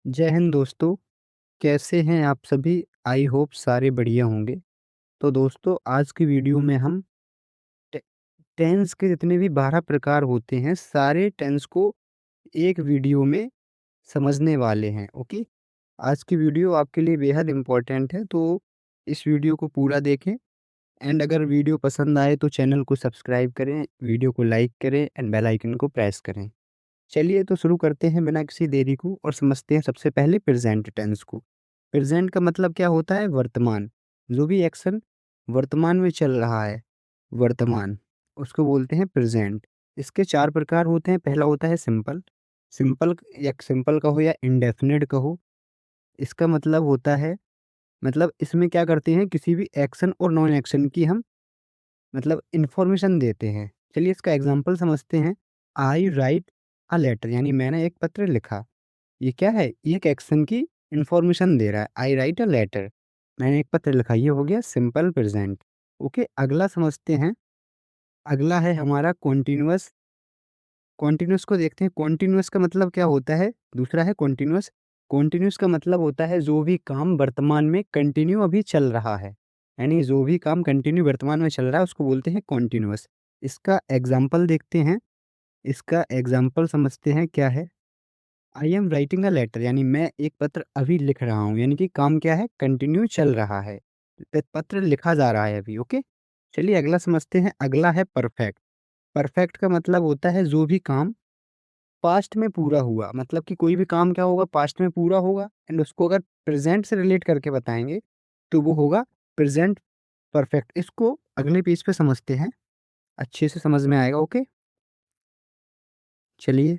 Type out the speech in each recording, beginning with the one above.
जय हिंद दोस्तों, कैसे हैं आप सभी? आई होप सारे बढ़िया होंगे। तो दोस्तों आज की वीडियो में हम टे टेंस के जितने भी 12 प्रकार होते हैं, सारे टेंस को एक वीडियो में समझने वाले हैं, ओके? आज की वीडियो आपके लिए बेहद इम्पोर्टेंट है, तो इस वीडियो को पूरा देखें एंड अगर वीडियो पसंद आए तो चैनल को सब्सक्राइब करें, वीडियो को लाइक करें एंड बेल आइकन को प्रेस करें। चलिए तो शुरू करते हैं बिना किसी देरी को और समझते हैं सबसे पहले प्रेजेंट टेंस को। प्रेजेंट का मतलब क्या होता है? वर्तमान। जो भी एक्शन वर्तमान में चल रहा है, वर्तमान, उसको बोलते हैं प्रेजेंट। इसके 4 प्रकार होते हैं। पहला होता है सिंपल। सिंपल या सिंपल कहो या इंडेफिनिट कहो। इसका मतलब होता है, मतलब इसमें क्या करते हैं, किसी भी एक्शन और नॉन एक्शन की हम मतलब इन्फॉर्मेशन देते हैं। चलिए इसका एग्जांपल समझते हैं। आई राइट अ लेटर, यानी मैंने एक पत्र लिखा। ये क्या है? ये एक एक्शन की इन्फॉर्मेशन दे रहा है। आई राइट अ लेटर, मैंने एक पत्र लिखा, ये हो गया सिंपल प्रेजेंट। ओके, अगला समझते हैं। अगला है हमारा कॉन्टिन्यूअस। कॉन्टिन्यूअस को देखते हैं। कॉन्टिन्यूअस का मतलब क्या होता है? दूसरा है कॉन्टिन्यूअस। कॉन्टिन्यूअस का मतलब होता है जो भी काम वर्तमान में कंटिन्यू अभी चल रहा है, यानी जो भी काम कंटिन्यू वर्तमान में चल रहा है उसको बोलते हैं कॉन्टिन्यूअस। इसका एग्जाम्पल देखते हैं। इसका एग्जाम्पल समझते हैं क्या है। I am writing a letter, यानी मैं एक पत्र अभी लिख रहा हूँ, यानी कि काम क्या है? कंटिन्यू चल रहा है। पत्र लिखा जा रहा है अभी। ओके, चलिए अगला समझते हैं। अगला है परफेक्ट। परफेक्ट का मतलब होता है जो भी काम पास्ट में पूरा हुआ, मतलब कि कोई भी काम क्या होगा? पास्ट में पूरा होगा एंड उसको अगर प्रेजेंट से रिलेट करके बताएंगे तो वो होगा प्रेजेंट परफेक्ट। इसको अगले पेज पे समझते हैं, अच्छे से समझ में आएगा। ओके, चलिए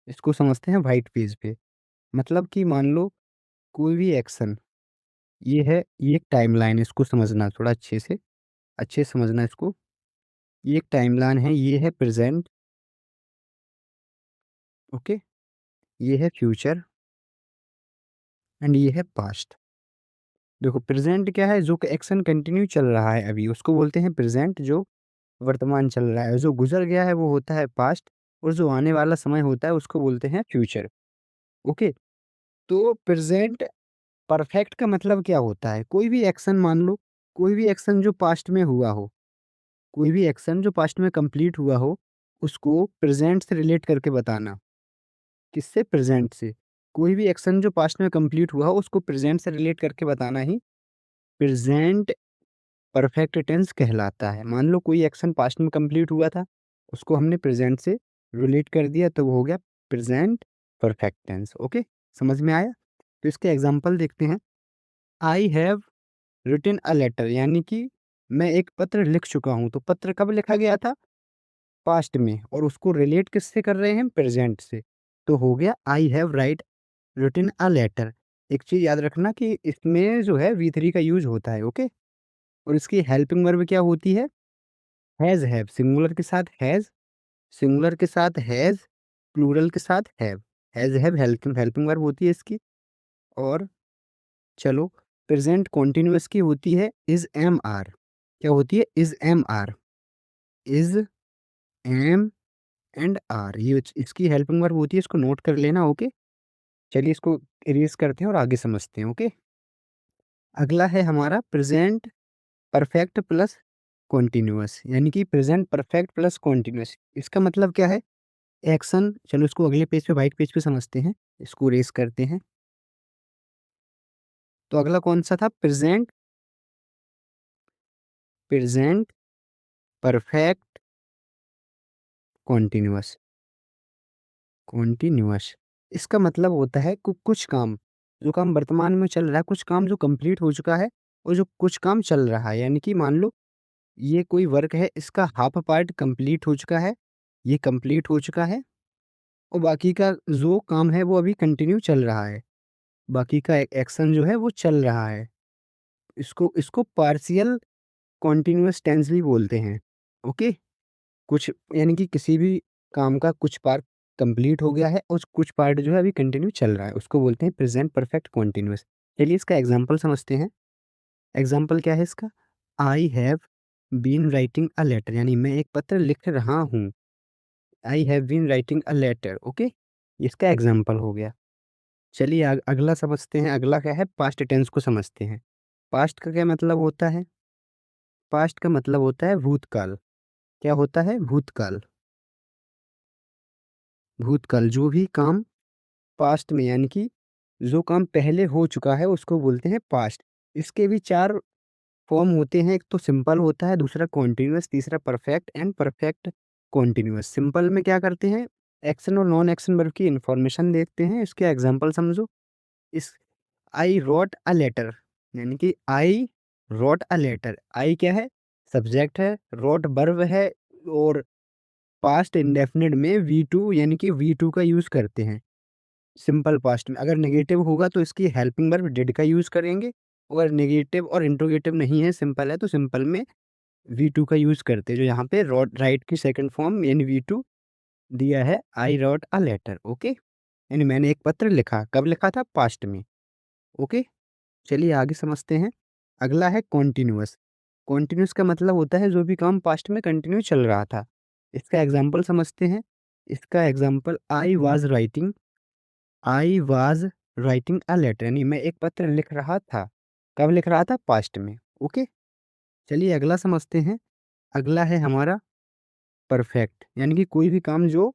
इसको समझते हैं वाइट पेज पे। मतलब कि मान लो कोई भी एक्शन, ये है, ये एक टाइमलाइन है, इसको समझना थोड़ा अच्छे से समझना इसको। ये एक टाइमलाइन है, ये है प्रेज़ेंट, ओके? ये है फ्यूचर एंड ये है पास्ट। देखो प्रेज़ेंट क्या है? जो कि एक्शन कंटिन्यू चल रहा है अभी, उसको बोलते हैं प्रेज़ेंट। जो वर्तमान चल रहा है, जो गुज़र गया है वो होता है पास्ट, और जो आने वाला समय होता है उसको बोलते हैं फ्यूचर, ओके? तो प्रेज़ेंट परफेक्ट का मतलब क्या होता है? कोई भी एक्शन मान लो, कोई भी एक्शन जो पास्ट में हुआ हो, कोई भी एक्शन जो पास्ट में कंप्लीट हुआ हो, उसको प्रेज़ेंट से रिलेट करके बताना। किससे? प्रेज़ेंट से। कोई भी एक्शन जो पास्ट में कंप्लीट हुआ हो, उसको प्रेज़ेंट से रिलेट करके बताना ही प्रेज़ेंट परफेक्ट टेंस कहलाता है। मान लो कोई एक्शन पास्ट में कंप्लीट हुआ था, उसको हमने प्रेज़ेंट से रिलेट कर दिया तो वो हो गया प्रेज़ेंट परफेक्ट टेंस। ओके, समझ में आया? तो इसके एग्ज़ाम्पल देखते हैं। I have written a letter, यानी कि मैं एक पत्र लिख चुका हूँ। तो पत्र कब लिखा गया था? पास्ट में, और उसको रिलेट किससे कर रहे हैं? प्रेजेंट से। तो हो गया I have write written a letter. एक चीज़ याद रखना कि इसमें जो है वी थ्री का यूज़ होता है, ओके? और इसकी हेल्पिंग वर्ब क्या होती है? Has have. सिंगुलर के साथ हैज़, सिंगुलर के साथ हैज़, प्लूरल के साथ have. Has have helping helping verb होती है इसकी। और चलो, प्रेजेंट कॉन्टिन्यूअस की होती है इज़ एम आर। क्या होती है? Is am are. Is am and are, ये इसकी हेल्पिंग वर्ब होती है, इसको नोट कर लेना। ओके, चलिए इसको इरेज़ करते हैं और आगे समझते हैं। ओके, अगला है हमारा प्रेजेंट परफेक्ट प्लस कॉन्टिन्यूअस, यानी कि प्रेजेंट परफेक्ट प्लस कॉन्टिन्यूअस। इसका मतलब क्या है? एक्शन, चलो इसको अगले पेज पे, व्हाइट पेज पे समझते हैं। इसको इरेज़ करते हैं। तो अगला कौन-सा था? Present, present perfect continuous, continuous. इसका मतलब होता है कुछ काम, जो काम वर्तमान में चल रहा है, कुछ काम जो कंप्लीट हो चुका है और जो कुछ काम चल रहा है। यानी कि मान लो ये कोई वर्क है, इसका हाफ पार्ट कंप्लीट हो चुका है, ये कंप्लीट हो चुका है, और बाकी का जो काम है वो अभी कंटिन्यू चल रहा है। बाकी का एक्शन जो है वो चल रहा है। इसको इसको पार्शियल कॉन्टिन्यूअस टेंस भी बोलते हैं। ओके, कुछ, यानी कि किसी भी काम का कुछ पार्ट कंप्लीट हो गया है और कुछ पार्ट जो है अभी कंटिन्यू चल रहा है, उसको बोलते हैं प्रेजेंट परफेक्ट कॉन्टिन्यूअस। चलिए इसका एग्जांपल समझते हैं। एग्जांपल क्या है इसका? I have been writing a letter, यानी मैं एक पत्र लिख रहा हूँ। I have been writing a letter, okay, इसका एग्जांपल हो गया। चलिए अगला समझते हैं। अगला क्या है, पास्ट टेंस को समझते हैं। पास्ट का क्या मतलब होता है? पास्ट का मतलब होता है भूतकाल। क्या होता है? भूतकाल। भूतकाल, जो भी काम पास्ट में, यानी कि जो काम पहले हो चुका है उसको बोलते हैं पास्ट। इसके भी 4 फॉर्म होते हैं। एक तो सिंपल होता है, दूसरा कॉन्टिन्यूअस, तीसरा perfect and perfect continuous. Simple में क्या करते हैं, एक्शन और नॉन एक्शन वर्ब की इन्फॉर्मेशन देखते हैं। इसके एग्जांपल समझो। इस आई रोट अ लेटर, यानी कि आई रोट अ लेटर। आई क्या है? सब्जेक्ट है, रोट वर्ब है, और पास्ट इंडेफिनिट में वी टू, यानी कि वी टू का यूज़ करते हैं सिंपल पास्ट में। अगर नेगेटिव होगा तो इसकी हेल्पिंग वर्ब डिड का यूज़ करेंगे। अगर नेगेटिव और इंट्रोगेटिव नहीं है, सिंपल है, तो सिंपल में वी टू का यूज़ करते हैं, जो यहाँ पे रोट राइट की सेकंड फॉर्म यानी वी टू दिया है, I wrote a letter. Okay, यानी मैंने एक पत्र लिखा। कब लिखा था? पास्ट में। ओके, चलिए आगे समझते हैं। अगला है कॉन्टिन्यूअस। कॉन्टिन्यूअस का मतलब होता है जो भी काम पास्ट में कंटिन्यू चल रहा था। इसका एग्जाम्पल समझते हैं। इसका example, I was writing a letter, यानी मैं एक पत्र लिख रहा था। कब लिख रहा था? पास्ट में। ओके, चलिए अगला समझते हैं। अगला है हमारा परफेक्ट, यानी कि कोई भी काम जो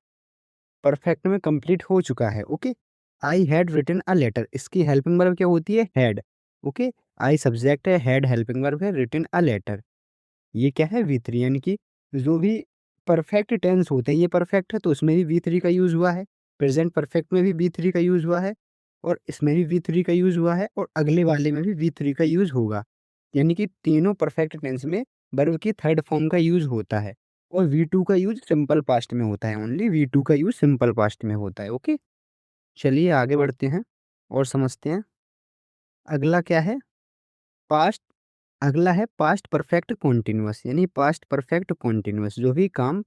परफेक्ट में कंप्लीट हो चुका है। Okay, I had written a letter, इसकी हेल्पिंग वर्ब क्या होती है? हैड। ओके, आई सब्जेक्ट है, हैड हेल्पिंग वर्ब है, रिटन अ लेटर, ये क्या है? V three. यानी कि जो भी परफेक्ट टेंस होते हैं, ये परफेक्ट है तो उसमें भी वी थ्री का यूज़ हुआ है। प्रेजेंट परफेक्ट में भी वी थ्री का यूज़ हुआ है, और इसमें भी वी थ्री का यूज़ हुआ है, और अगले वाले में भी वी थ्री का यूज़ होगा। यानी कि तीनों परफेक्ट टेंस में वर्ब की थर्ड फॉर्म का यूज़ होता है, और वी टू का यूज़ सिंपल पास्ट में होता है। ओनली वी टू का यूज़ सिंपल पास्ट में होता है। ओके, चलिए आगे बढ़ते हैं और समझते हैं। अगला क्या है? पास्ट। अगला है पास्ट परफेक्ट कॉन्टिन्यूअस, यानी पास्ट परफेक्ट कॉन्टिन्यूअस, जो भी काम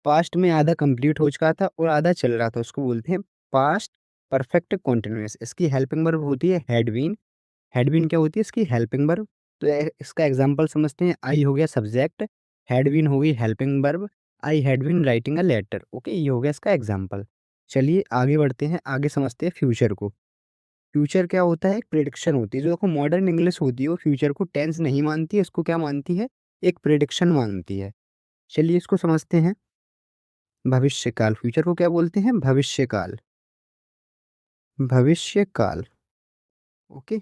पास्ट में आधा कंप्लीट हो चुका था और आधा चल रहा था, उसको बोलते हैं पास्ट परफेक्ट कॉन्टिन्यूअस। इसकी हेल्पिंग वर्ब होती है हैड बीन। हैड बीन क्या होती है? इसकी हेल्पिंग वर्ब। तो इसका एग्जांपल समझते हैं। आई हो गया सब्जेक्ट, हैड बीन हो गई helping verb, I had been writing a letter. Okay, ये हो गया इसका एग्जांपल। चलिए आगे बढ़ते हैं, आगे समझते हैं फ्यूचर को। फ्यूचर क्या होता है? एक प्रेडिक्शन होती है। जो देखो मॉडर्न इंग्लिश होती है वो फ्यूचर को टेंस नहीं मानती है, इसको क्या मानती है? एक प्रेडिक्शन मानती है। चलिए इसको समझते हैं। भविष्यकाल, फ्यूचर को क्या बोलते हैं? भविष्यकाल। भविष्यकाल। ओके,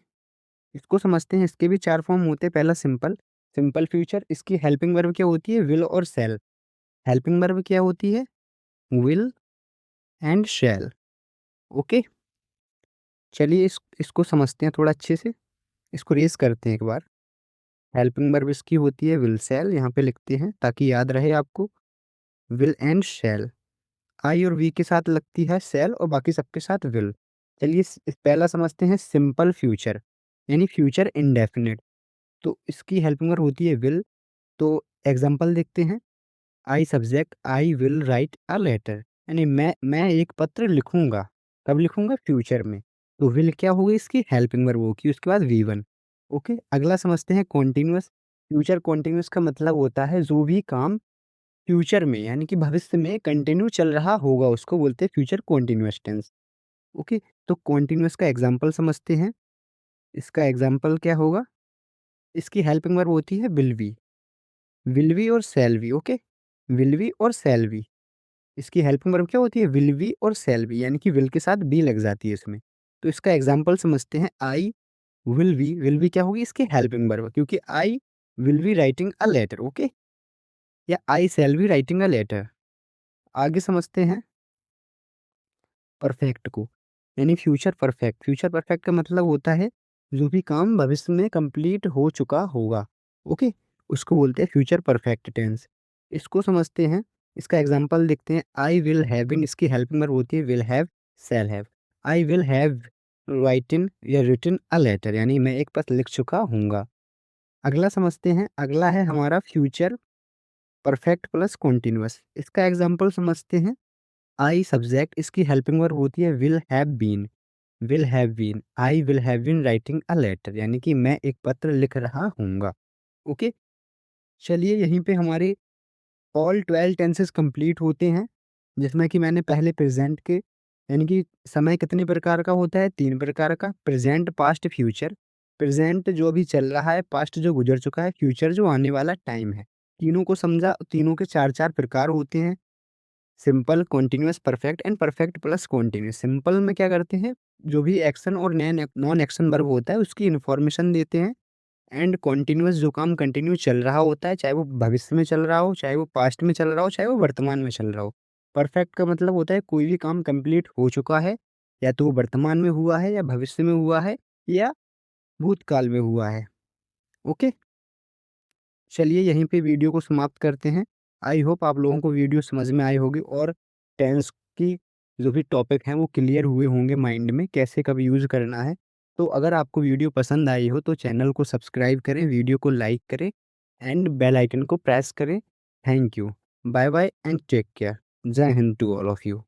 इसको समझते हैं। इसके भी 4 फॉर्म होते हैं। पहला सिंपल, सिंपल फ्यूचर। इसकी हेल्पिंग वर्ब क्या होती है? विल और शैल। हेल्पिंग वर्ब क्या होती है? Will and shall. ओके, चलिए इसको समझते हैं थोड़ा अच्छे से। इसको रेस करते हैं एक बार। हेल्पिंग वर्ब इसकी होती है विल शैल, यहाँ पे लिखते हैं ताकि याद रहे आपको। विल एंड शैल, आई और वी के साथ लगती है शैल, और बाकी सबके साथ विल। चलिए पहला समझते हैं सिंपल फ्यूचर, यानी फ्यूचर इंडेफिनिट। तो इसकी हेल्पिंग वर्ब होती है विल। तो एग्जांपल देखते हैं। I subject, I will write a letter, यानी मैं एक पत्र लिखूंगा। कब लिखूंगा? फ्यूचर में। तो विल क्या होगी? इसकी हेल्पिंग वर्ब होगी, उसके बाद वी वन। ओके, अगला समझते हैं कॉन्टिन्यूअस। फ्यूचर कॉन्टिन्यूअस का मतलब होता है जो भी काम फ्यूचर में, यानी कि भविष्य में कंटिन्यू चल रहा होगा, उसको बोलते हैं फ्यूचर कॉन्टिन्यूअस टेंस। ओके, तो कॉन्टिन्यूअस का एग्जांपल समझते हैं। इसका एग्जांपल क्या होगा? इसकी हेल्पिंग वर्ब होती है विल बी और shall be. Okay, will be और शैल बी। इसकी हेल्पिंग वर्ब क्या होती है? विल बी और शैल बी, यानी कि विल के साथ बी लग जाती है इसमें। तो इसका एग्जांपल समझते हैं। आई विल बी क्या होगी? इसकी हेल्पिंग वर्ब, क्योंकि I will be writing a letter. Okay, या I shall be writing a letter. आगे समझते हैं परफेक्ट को, यानी फ्यूचर परफेक्ट। फ्यूचर परफेक्ट का मतलब होता है जो भी काम भविष्य में कंप्लीट हो चुका होगा। ओके, उसको बोलते हैं फ्यूचर परफेक्ट टेंस। इसको समझते हैं। इसका एग्जांपल देखते हैं। आई विल हैव बीन, इसकी हेल्पिंग वर्ब होती है will have shall have. I will have written या रिटन अ लेटर, यानी मैं एक पत्र लिख चुका हूँगा। अगला समझते हैं। अगला है हमारा फ्यूचर परफेक्ट प्लस कॉन्टिन्यूअस। इसका एग्जांपल समझते हैं। आई सब्जेक्ट, इसकी हेल्पिंग वर्ब होती है will have been, I will have been writing a letter, यानी कि मैं एक पत्र लिख रहा हूँगा। ओके, चलिए यहीं पे हमारे ऑल 12 टेंसेस कंप्लीट होते हैं, जिसमें कि मैंने पहले प्रेजेंट के यानी कि समय कितने प्रकार का होता है? 3 प्रकार का, प्रेज़ेंट, पास्ट, फ्यूचर। प्रेज़ेंट जो अभी चल रहा है, पास्ट जो गुज़र चुका है, फ्यूचर जो आने वाला टाइम है। तीनों को समझा, तीनों के 4-4 प्रकार होते हैं। Simple, continuous, perfect and perfect plus continuous. Simple में क्या करते हैं, जो भी एक्शन और नॉन एक्शन वर्ब होता है उसकी इन्फॉर्मेशन देते हैं। एंड कंटीन्यूअस जो काम कंटिन्यू चल रहा होता है, चाहे वो भविष्य में चल रहा हो, चाहे वो पास्ट में चल रहा हो, चाहे वो वर्तमान में चल रहा हो। परफेक्ट का मतलब होता है कोई भी काम कंप्लीट हो चुका है, या तो वो वर्तमान में हुआ है, या भविष्य में हुआ है, या भूतकाल में हुआ है। ओके, चलिए यहीं पे वीडियो को समाप्त करते हैं। आई होप आप लोगों को वीडियो समझ में आई होगी, और टेंस की जो भी टॉपिक हैं वो क्लियर हुए होंगे माइंड में, कैसे कब यूज़ करना है। तो अगर आपको वीडियो पसंद आई हो तो चैनल को सब्सक्राइब करें, वीडियो को लाइक करें एंड बेल आइकन को प्रेस करें। Thank you. Bye bye and take care. Jai Hind to all of you.